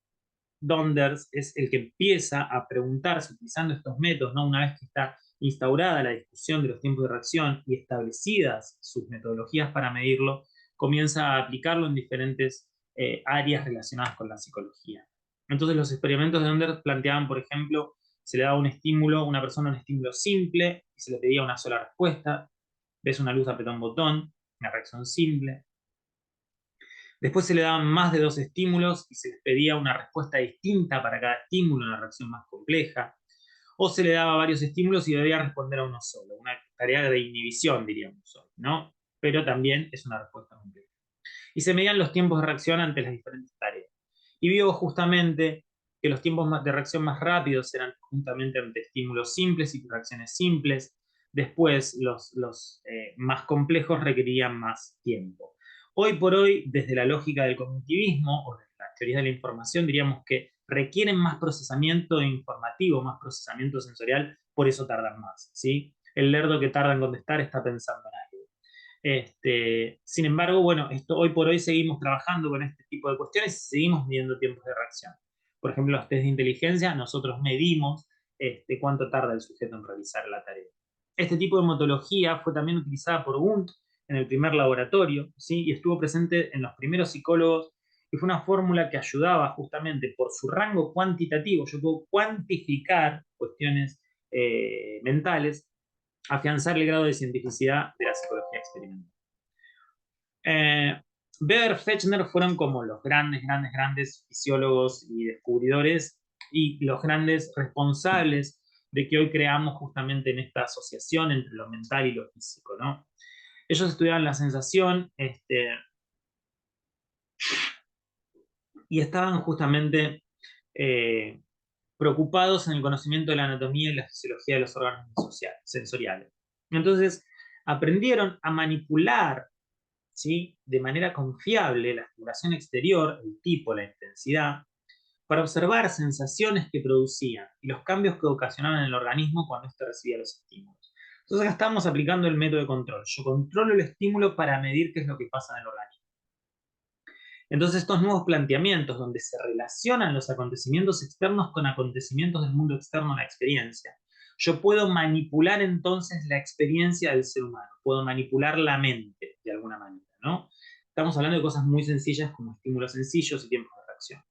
Donders es el que empieza a preguntarse, utilizando estos métodos, ¿no? Una vez que está instaurada la discusión de los tiempos de reacción y establecidas sus metodologías para medirlo, comienza a aplicarlo en diferentes áreas relacionadas con la psicología. Entonces los experimentos de Donders planteaban, por ejemplo, se le daba un estímulo, a una persona un estímulo simple y se le pedía una sola respuesta. Ves una luz, apretá un botón, una reacción simple. Después se le daban más de 2 estímulos y se les pedía una respuesta distinta para cada estímulo, una reacción más compleja. O se le daba varios estímulos y debía responder a uno solo, una tarea de inhibición, diríamos hoy, ¿no? Pero también es una respuesta compleja. Y se medían los tiempos de reacción ante las diferentes tareas. Y vio justamente que los tiempos de reacción más rápidos eran justamente ante estímulos simples y reacciones simples. Después, los más complejos requerían más tiempo. Hoy por hoy, desde la lógica del cognitivismo o de las teorías de la información, diríamos que requieren más procesamiento informativo, más procesamiento sensorial, por eso tardan más, ¿sí? El lerdo que tarda en contestar está pensando en algo. Sin embargo, bueno, hoy por hoy seguimos trabajando con este tipo de cuestiones y seguimos midiendo tiempos de reacción. Por ejemplo, los test de inteligencia, nosotros medimos cuánto tarda el sujeto en realizar la tarea. Este tipo de metodología fue también utilizada por Wundt en el primer laboratorio, ¿sí? Y estuvo presente en los primeros psicólogos, y fue una fórmula que ayudaba justamente por su rango cuantitativo, yo puedo cuantificar cuestiones mentales, afianzar el grado de cientificidad de la psicología experimental. Weber, Fechner fueron como los grandes fisiólogos y descubridores y los grandes responsables de que hoy creamos justamente en esta asociación entre lo mental y lo físico, ¿no? Ellos estudiaban la sensación y estaban justamente eh, preocupados en el conocimiento de la anatomía y la fisiología de los órganos sensoriales. Entonces, aprendieron a manipular, ¿sí?, de manera confiable la estimulación exterior, el tipo, la intensidad, para observar sensaciones que producían y los cambios que ocasionaban en el organismo cuando éste recibía los estímulos. Entonces acá estamos aplicando el método de control. Yo controlo el estímulo para medir qué es lo que pasa en el organismo. Entonces estos nuevos planteamientos donde se relacionan los acontecimientos externos con acontecimientos del mundo externo a la experiencia. Yo puedo manipular entonces la experiencia del ser humano, puedo manipular la mente de alguna manera, ¿no? Estamos hablando de cosas muy sencillas como estímulos sencillos y tiempos de reacción.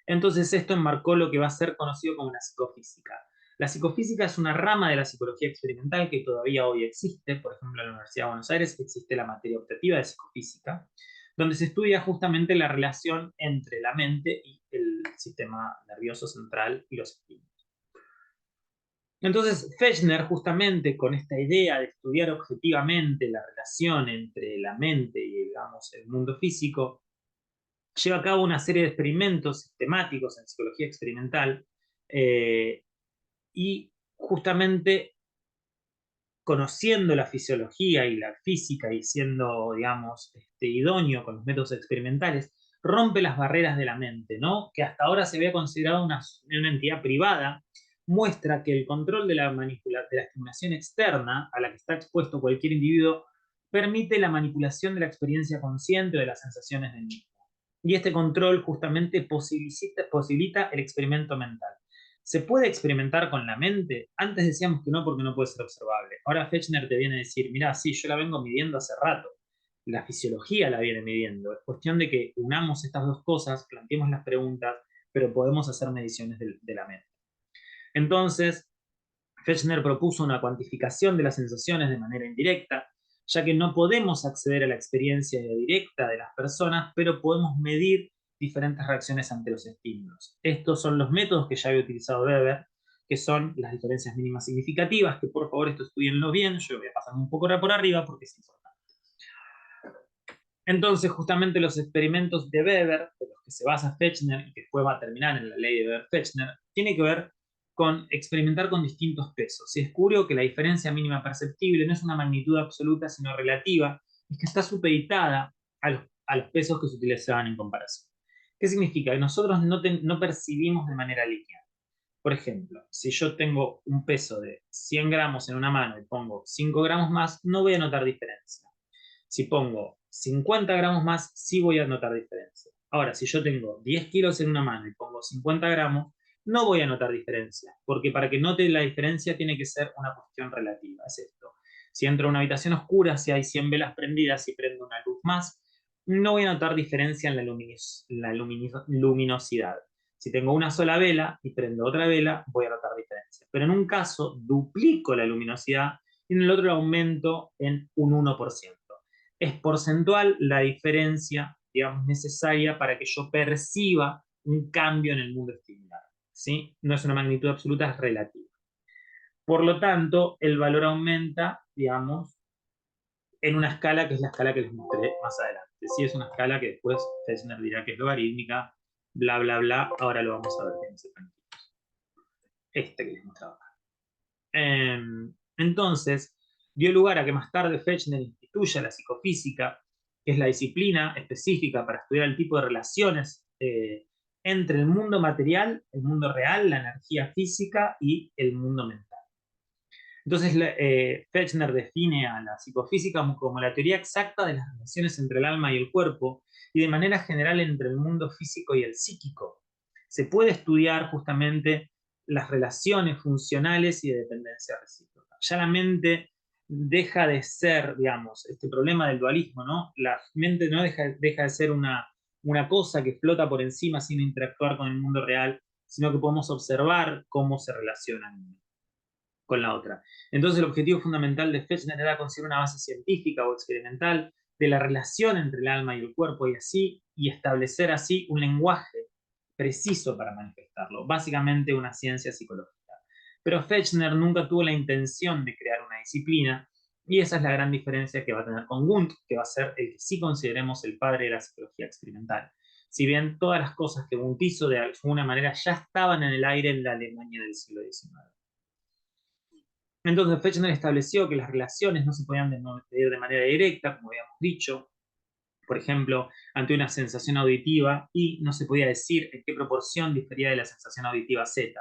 Entonces esto enmarcó lo que va a ser conocido como la psicofísica. La psicofísica es una rama de la psicología experimental que todavía hoy existe. Por ejemplo, en la Universidad de Buenos Aires existe la materia optativa de psicofísica, donde se estudia justamente la relación entre la mente y el sistema nervioso central y los estímulos. Entonces, Fechner, justamente con esta idea de estudiar objetivamente la relación entre la mente y, digamos, el mundo físico, lleva a cabo una serie de experimentos sistemáticos en psicología experimental y justamente conociendo la fisiología y la física y siendo, digamos, idóneo con los métodos experimentales, rompe las barreras de la mente, ¿no? Que hasta ahora se había considerado una entidad privada, muestra que el control de la estimulación externa a la que está expuesto cualquier individuo permite la manipulación de la experiencia consciente o de las sensaciones del mismo. Y este control justamente posibilita el experimento mental. ¿Se puede experimentar con la mente? Antes decíamos que no porque no puede ser observable. Ahora Fechner te viene a decir, mirá, sí, yo la vengo midiendo hace rato. La fisiología la viene midiendo. Es cuestión de que unamos estas dos cosas, planteemos las preguntas, pero podemos hacer mediciones de la mente. Entonces, Fechner propuso una cuantificación de las sensaciones de manera indirecta, ya que no podemos acceder a la experiencia directa de las personas, pero podemos medir diferentes reacciones ante los estímulos. Estos son los métodos que ya había utilizado Weber, que son las diferencias mínimas significativas, que por favor esto estudienlo bien, yo voy a pasar un poco por arriba porque es importante. Entonces, justamente los experimentos de Weber, de los que se basa Fechner y que después va a terminar en la ley de Weber-Fechner, tiene que ver con experimentar con distintos pesos. Se descubrió que la diferencia mínima perceptible no es una magnitud absoluta, sino relativa, y que está supeditada a los pesos que se utilizaban en comparación. ¿Qué significa? Que nosotros no percibimos de manera lineal. Por ejemplo, si yo tengo un peso de 100 gramos en una mano y pongo 5 gramos más, no voy a notar diferencia. Si pongo 50 gramos más, sí voy a notar diferencia. Ahora, si yo tengo 10 kilos en una mano y pongo 50 gramos, no voy a notar diferencia, porque para que note la diferencia tiene que ser una cuestión relativa. Es esto. Si entro a una habitación oscura, si hay 100 velas prendidas y prendo una luz más, no voy a notar diferencia en la luminosidad. Si tengo una sola vela y prendo otra vela, voy a notar diferencia. Pero en un caso, duplico la luminosidad y en el otro la aumento en un 1%. Es porcentual la diferencia, digamos, necesaria para que yo perciba un cambio en el mundo estimulado. ¿Sí? No es una magnitud absoluta, es relativa. Por lo tanto, el valor aumenta, digamos, en una escala que es la escala que les mostré más adelante. Sí, es una escala que después Fechner dirá que es logarítmica, bla, bla, bla. Ahora lo vamos a ver en ese este que les mostraba acá. Entonces, dio lugar a que más tarde Fechner instituya la psicofísica, que es la disciplina específica para estudiar el tipo de relaciones entre el mundo material, el mundo real, la energía física y el mundo mental. Entonces, Fechner define a la psicofísica como la teoría exacta de las relaciones entre el alma y el cuerpo y de manera general entre el mundo físico y el psíquico. Se puede estudiar justamente las relaciones funcionales y de dependencia recíproca. Ya la mente deja de ser, digamos, este problema del dualismo, ¿no? La mente no deja de ser una cosa que flota por encima sin interactuar con el mundo real, sino que podemos observar cómo se relacionan con la otra. Entonces, el objetivo fundamental de Fechner era conseguir una base científica o experimental de la relación entre el alma y el cuerpo y establecer así un lenguaje preciso para manifestarlo, básicamente una ciencia psicológica. Pero Fechner nunca tuvo la intención de crear una disciplina y esa es la gran diferencia que va a tener con Wundt, que va a ser el que sí consideremos el padre de la psicología experimental. Si bien todas las cosas que Wundt hizo de alguna manera ya estaban en el aire en la Alemania del siglo XIX. Entonces Fechner estableció que las relaciones no se podían medir de manera directa, como habíamos dicho, por ejemplo, ante una sensación auditiva, y no se podía decir en qué proporción difería de la sensación auditiva Z.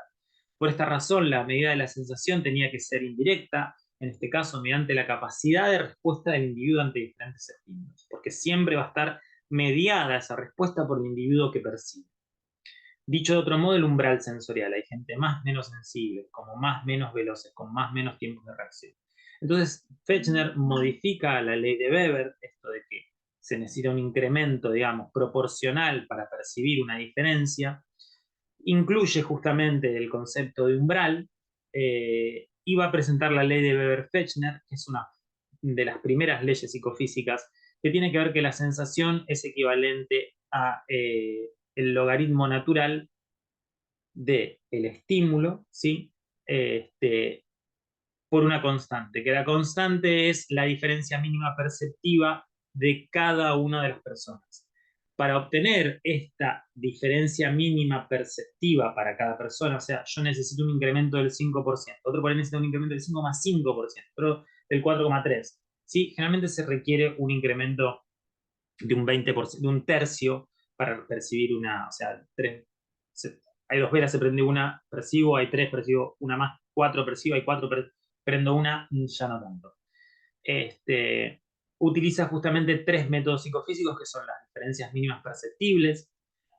Por esta razón, la medida de la sensación tenía que ser indirecta, en este caso mediante la capacidad de respuesta del individuo ante diferentes estímulos, porque siempre va a estar mediada esa respuesta por el individuo que percibe. Dicho de otro modo, el umbral sensorial. Hay gente más menos sensible, como más menos veloces, con más menos tiempos de reacción. Entonces, Fechner modifica la ley de Weber, esto de que se necesita un incremento, digamos, proporcional para percibir una diferencia. Incluye justamente el concepto de umbral y va a presentar la ley de Weber-Fechner, que es una de las primeras leyes psicofísicas que tiene que ver que la sensación es equivalente a el logaritmo natural del estímulo, ¿sí? Este, por una constante, que la constante es la diferencia mínima perceptiva de cada una de las personas. Para obtener esta diferencia mínima perceptiva para cada persona, o sea, yo necesito un incremento del 5%, otro por ahí necesita un incremento del 5,5%, otro del 4,3%. ¿Sí? Generalmente se requiere un incremento de un 20%, de un tercio para percibir una, o sea, hay dos velas, se prende una, percibo, hay tres, percibo una más, cuatro percibo, hay cuatro, prendo una, ya no tanto. Utiliza justamente tres métodos psicofísicos que son las diferencias mínimas perceptibles,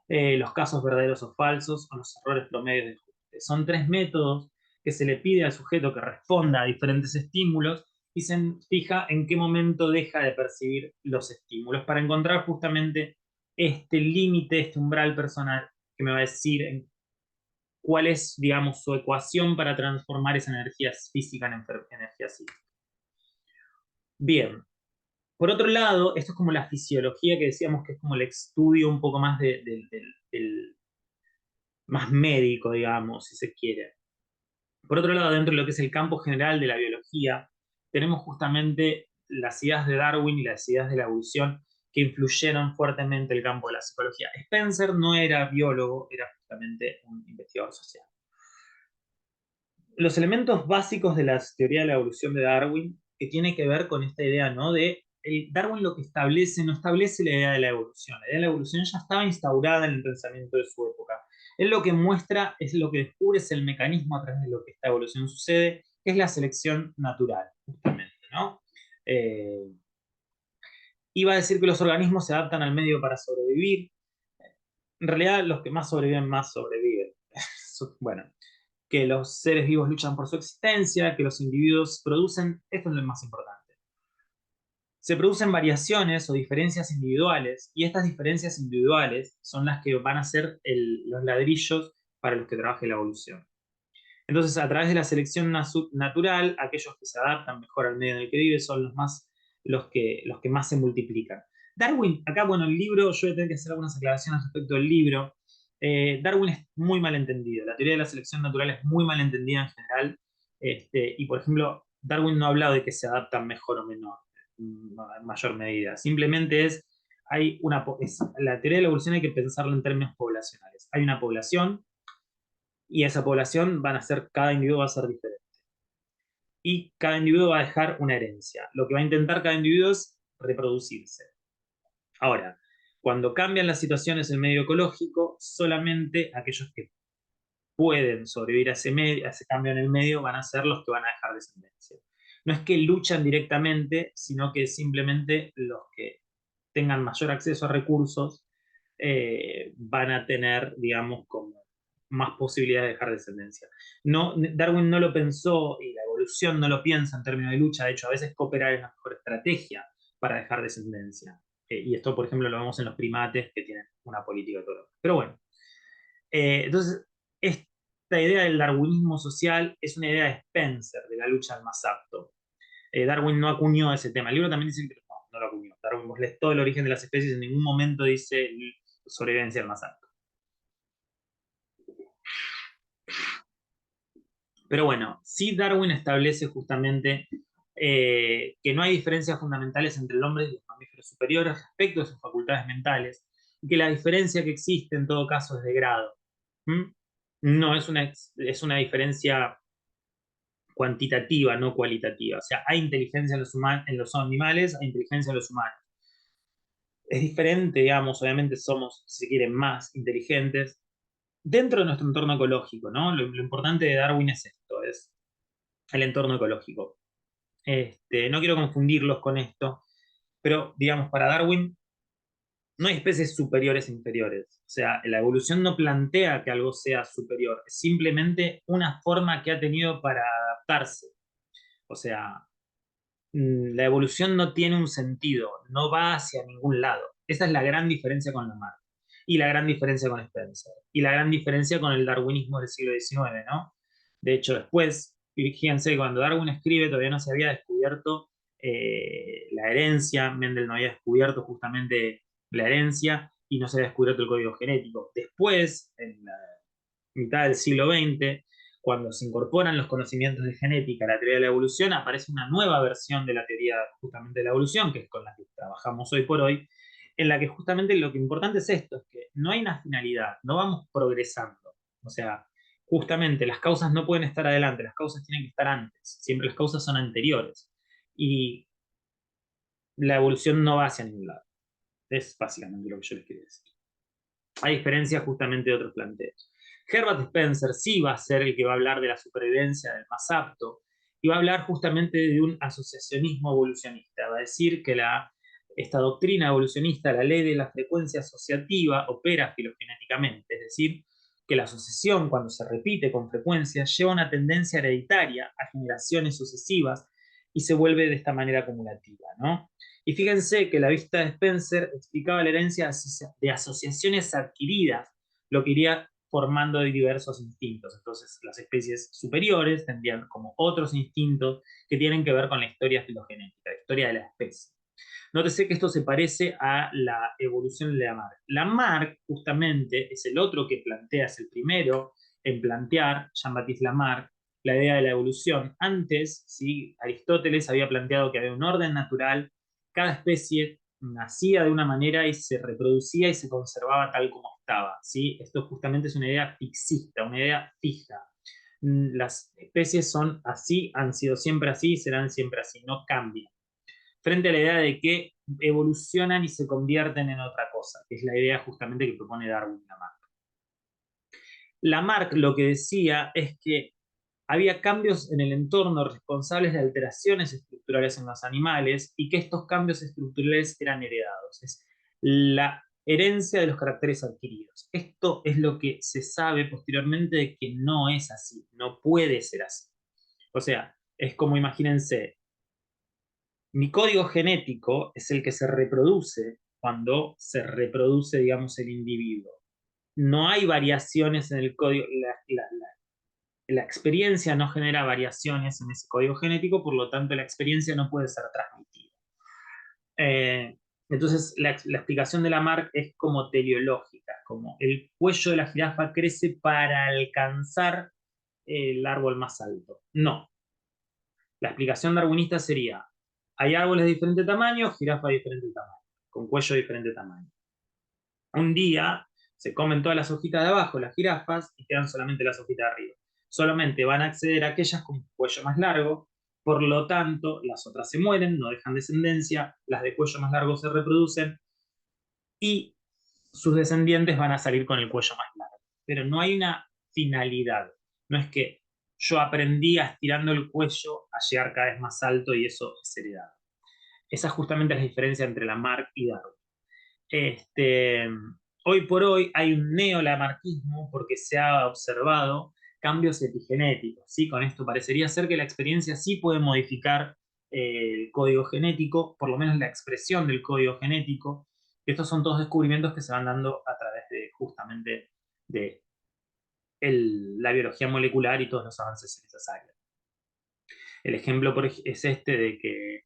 los casos verdaderos o falsos o los errores promedios de ajuste. Son tres métodos que se le pide al sujeto que responda a diferentes estímulos y se fija en qué momento deja de percibir los estímulos para encontrar justamente este límite, este umbral personal que me va a decir cuál es, digamos, su ecuación para transformar esa energía física en energía psíquica. Bien, por otro lado, esto es como la fisiología que decíamos que es como el estudio un poco más del más médico, digamos, si se quiere. Por otro lado, dentro de lo que es el campo general de la biología, tenemos justamente las ideas de Darwin y las ideas de la evolución que influyeron fuertemente el campo de la psicología. Spencer no era biólogo, era justamente un investigador social. Los elementos básicos de la teoría de la evolución de Darwin, que tiene que ver con esta idea, ¿no? Darwin lo que establece, no establece la idea de la evolución. La idea de la evolución ya estaba instaurada en el pensamiento de su época. Él lo que muestra, es lo que descubre, es el mecanismo a través de lo que esta evolución sucede, que es la selección natural, justamente, ¿no? Iba a decir que los organismos se adaptan al medio para sobrevivir. En realidad, los que más sobreviven, más sobreviven. Bueno, que los seres vivos luchan por su existencia, que los individuos producen, esto es lo más importante. Se producen variaciones o diferencias individuales, y estas diferencias individuales son las que van a ser los ladrillos para los que trabaje la evolución. Entonces, a través de la selección natural, aquellos que se adaptan mejor al medio en el que vive son los que más se multiplican. Darwin, acá, bueno, el libro, yo voy a tener que hacer algunas aclaraciones respecto del libro. Darwin es muy mal entendido. La teoría de la selección natural es muy mal entendida en general. Y, por ejemplo, Darwin no ha hablado de que se adaptan mejor o menor, en mayor medida. Simplemente la teoría de la evolución hay que pensarla en términos poblacionales. Hay una población y esa población cada individuo va a ser diferente. Y cada individuo va a dejar una herencia. Lo que va a intentar cada individuo es reproducirse. Ahora, cuando cambian las situaciones en el medio ecológico, solamente aquellos que pueden sobrevivir a ese cambio en el medio van a ser los que van a dejar descendencia. No es que luchan directamente, sino que simplemente los que tengan mayor acceso a recursos van a tener, digamos, como más posibilidades de dejar descendencia. No, Darwin no lo pensó y la evolución no lo piensa en términos de lucha. De hecho, a veces cooperar es la mejor estrategia para dejar descendencia. Y esto, por ejemplo, lo vemos en los primates que tienen una política ecológica. Pero bueno, entonces, esta idea del darwinismo social es una idea de Spencer, de la lucha al más apto. Darwin no acuñó ese tema. El libro también dice que no lo acuñó. Darwin, vos lees todo el origen de las especies, en ningún momento dice sobrevivencia al más apto. Pero bueno, sí Darwin establece justamente que no hay diferencias fundamentales entre el hombre y los mamíferos superiores respecto de sus facultades mentales, y que la diferencia que existe en todo caso es de grado. ¿Mm? No es una diferencia cuantitativa, no cualitativa. O sea, hay inteligencia en los animales, hay inteligencia en los humanos. Es diferente, digamos, obviamente somos, si se quiere, más inteligentes dentro de nuestro entorno ecológico, ¿no? Lo importante de Darwin es esto, es el entorno ecológico. No quiero confundirlos con esto, pero digamos, para Darwin no hay especies superiores e inferiores. O sea, la evolución no plantea que algo sea superior, es simplemente una forma que ha tenido para adaptarse. O sea, la evolución no tiene un sentido, no va hacia ningún lado. Esa es la gran diferencia con Lamarck, y la gran diferencia con Spencer, y la gran diferencia con el darwinismo del siglo XIX, ¿no? De hecho, después, fíjense, cuando Darwin escribe todavía no se había descubierto la herencia, Mendel no había descubierto justamente la herencia y no se había descubierto el código genético. Después, en la mitad del siglo XX, cuando se incorporan los conocimientos de genética a la teoría de la evolución, aparece una nueva versión de la teoría justamente de la evolución, que es con la que trabajamos hoy por hoy, en la que justamente lo que importante es esto, es que no hay una finalidad, no vamos progresando. O sea, justamente las causas no pueden estar adelante, las causas tienen que estar antes, siempre las causas son anteriores. Y la evolución no va hacia ningún lado. Es básicamente lo que yo les quería decir. A diferencia justamente de otros planteos. Herbert Spencer sí va a ser el que va a hablar de la supervivencia del más apto y va a hablar justamente de un asociacionismo evolucionista. Va a decir que esta doctrina evolucionista, la ley de la frecuencia asociativa, opera filogenéticamente, es decir, que la asociación, cuando se repite con frecuencia, lleva una tendencia hereditaria a generaciones sucesivas y se vuelve de esta manera acumulativa, ¿no? Y fíjense que la vista de Spencer explicaba la herencia de asociaciones adquiridas, lo que iría formando diversos instintos. Entonces, las especies superiores tendrían como otros instintos que tienen que ver con la historia filogenética, la historia de la especie. Nótese que esto se parece a la evolución de Lamarck. Lamarck, justamente, es el otro que plantea, es el primero en plantear, Jean-Baptiste Lamarck, la idea de la evolución. Antes, ¿sí? Aristóteles había planteado que había un orden natural, cada especie nacía de una manera y se reproducía y se conservaba tal como estaba, ¿sí? Esto justamente es una idea fixista, una idea fija. Las especies son así, han sido siempre así y serán siempre así, no cambian. Frente a la idea de que evolucionan y se convierten en otra cosa, que es la idea justamente que propone Darwin y Lamarck. Lamarck lo que decía es que había cambios en el entorno responsables de alteraciones estructurales en los animales y que estos cambios estructurales eran heredados. Es la herencia de los caracteres adquiridos. Esto es lo que se sabe posteriormente de que no es así, no puede ser así. O sea, es como imagínense, mi código genético es el que se reproduce cuando se reproduce, digamos, el individuo. No hay variaciones en el código, la experiencia no genera variaciones en ese código genético, por lo tanto la experiencia no puede ser transmitida. Eh, entonces la explicación de Lamarck es como teleológica, como el cuello de la jirafa crece para alcanzar el árbol más alto. No, la explicación darwinista sería, hay árboles de diferente tamaño, jirafa de diferente tamaño, con cuello de diferente tamaño. Un día se comen todas las hojitas de abajo, las jirafas, y quedan solamente las hojitas de arriba. Solamente van a acceder a aquellas con cuello más largo, por lo tanto, las otras se mueren, no dejan descendencia, las de cuello más largo se reproducen y sus descendientes van a salir con el cuello más largo. Pero no hay una finalidad. No es que yo aprendí a estirando el cuello a llegar cada vez más alto y eso es heredado. Esa justamente es la diferencia entre Lamarck y Darwin. Este, hoy por hoy hay un neolamarquismo porque se ha observado cambios epigenéticos, ¿sí? Con esto parecería ser que la experiencia sí puede modificar el código genético, por lo menos la expresión del código genético. Estos son todos descubrimientos que se van dando a través de justamente de la biología molecular y todos los avances en esas áreas. El ejemplo es este de que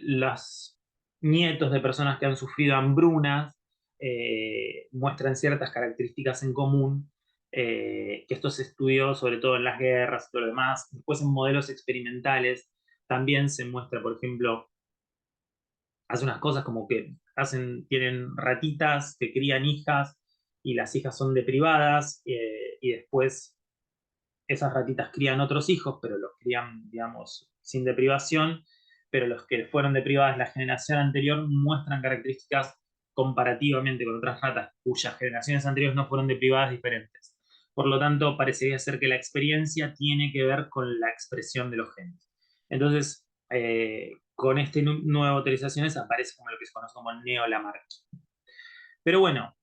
los nietos de personas que han sufrido hambrunas muestran ciertas características en común, que esto se estudió sobre todo en las guerras y todo lo demás. Después en modelos experimentales también se muestra, por ejemplo, hace unas cosas como que tienen ratitas que crían hijas y las hijas son deprivadas y después esas ratitas crían otros hijos, pero los crían, digamos, sin deprivación, pero los que fueron deprivadas la generación anterior muestran características comparativamente con otras ratas cuyas generaciones anteriores no fueron deprivadas diferentes. Por lo tanto, parecería ser que la experiencia tiene que ver con la expresión de los genes. Entonces, con este nueva autorizaciones aparece como lo que se conoce como neolamarquismo. Pero bueno,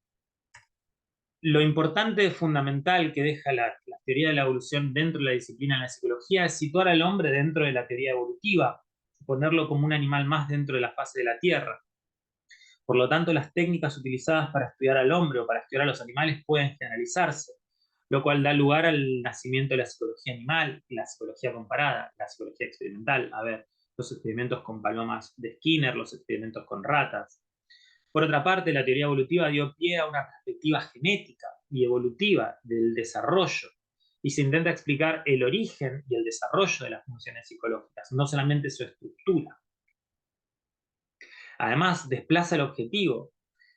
lo importante, fundamental que deja la teoría de la evolución dentro de la disciplina de la psicología es situar al hombre dentro de la teoría evolutiva, ponerlo como un animal más dentro de la fase de la Tierra. Por lo tanto, las técnicas utilizadas para estudiar al hombre o para estudiar a los animales pueden generalizarse, lo cual da lugar al nacimiento de la psicología animal, la psicología comparada, la psicología experimental. A ver, los experimentos con palomas de Skinner, los experimentos con ratas. Por otra parte, la teoría evolutiva dio pie a una perspectiva genética y evolutiva del desarrollo y se intenta explicar el origen y el desarrollo de las funciones psicológicas, no solamente su estructura. Además, desplaza el objetivo.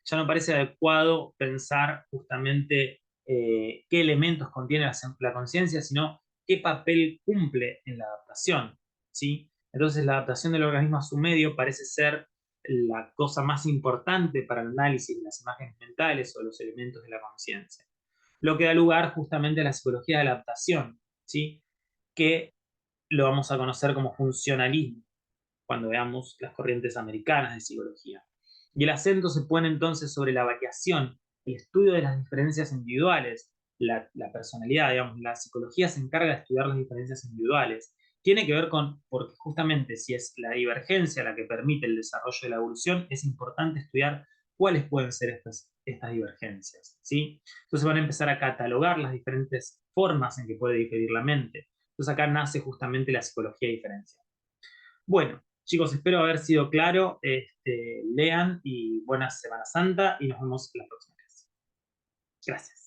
Ya no parece adecuado pensar justamente qué elementos contiene la conciencia, sino qué papel cumple en la adaptación, ¿sí? Entonces, la adaptación del organismo a su medio parece ser la cosa más importante para el análisis de las imágenes mentales o los elementos de la conciencia. Lo que da lugar justamente a la psicología de la adaptación, ¿sí? Que lo vamos a conocer como funcionalismo cuando veamos las corrientes americanas de psicología. Y el acento se pone entonces sobre la variación, el estudio de las diferencias individuales, la personalidad, digamos, la psicología se encarga de estudiar las diferencias individuales. Tiene que ver con, porque justamente si es la divergencia la que permite el desarrollo de la evolución, es importante estudiar cuáles pueden ser estas divergencias, ¿sí? Entonces van a empezar a catalogar las diferentes formas en que puede diferir la mente. Entonces acá nace justamente la psicología diferencial. Bueno, chicos, espero haber sido claro. Lean y buena Semana Santa y nos vemos la próxima vez. Gracias.